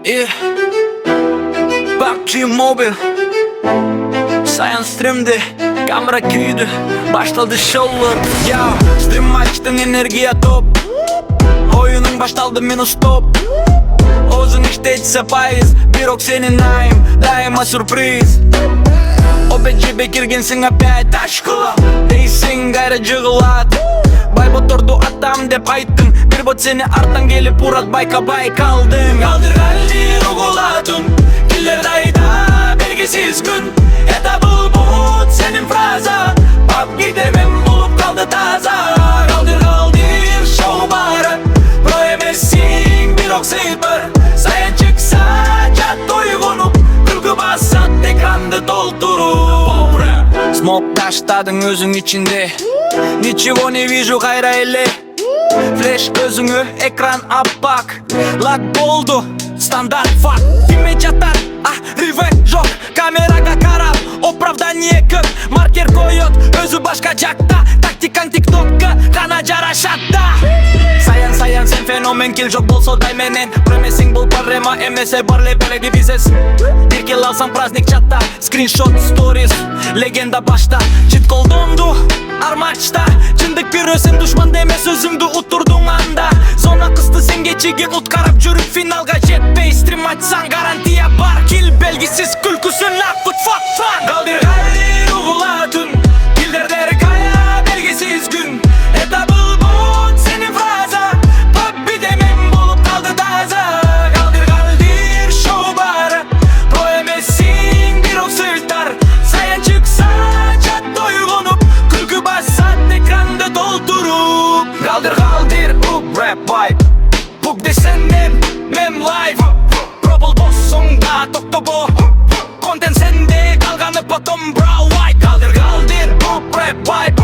Yeah. PUBG Mobile Sayan stream'de kamera küydü. Başladı şovlar. Ya stream açtın energiya top. Oyunun başladı minus stop. Ozun işte etse faiz. Bir ok senin naim daima sürpriz. O becebe girginsin опять aşkıla. Değilsin gayrı jığılat. Baybot ordu atam dep ayttın. Bir bot seni arttan gelip urat bayka bay kaldın. Kaldır kaldir oğuladın. Diller dayda belgisiz gün. Eda bulbut senin fraza. Pop gidemem bulup kaldı taza. Kaldır kaldır show barı. Pro emezsin bir ok seyber. Sayan çıksa çat uygunup. Kırgı basat ekranda doldurup. Smoke taşladın özün içinde. Ничего не вижу hayra elle. Flash gözünü ekran apak. Lag oldu standart fuck. Kime çatar ah rivet yok. Kameraga karab opravdaniye köp. Marker koyot özü başka jakta. Taktikan tiktokka kana jara şatta. Sayan sen fenomen kill jok bolso daymenen. Premesing bul parema emese barle beledi bizes. Bir kill alsam praznik chatta. Screenshot stories legenda başta. Cheat call dondu armaçta. Çındık görüyorsun düşman deme sözümdü uturdun anda. Sonra kıstı sen geçigin ut karab jürüp finalga jetpay. Stream açsan garantiye var. Kill belgisiz külküsün akut fuck fun. Kaldır kaldır uğuladın. Killerdere kaya belgisiz gün. Double bot senin fraza. Pop bir demem bulup kaldı taza. Kaldır kaldır show barı. Pro emezsin bir ok sırtar. Sayan çıksa çat doygunup. Kırgı basat ekranda doldurup. Kaldır kaldır up rap vibe. Puk desen mem live. Probal boss'un da toktobo. Content sende kalganı potom bro white. Kaldır kaldır up rap vibe.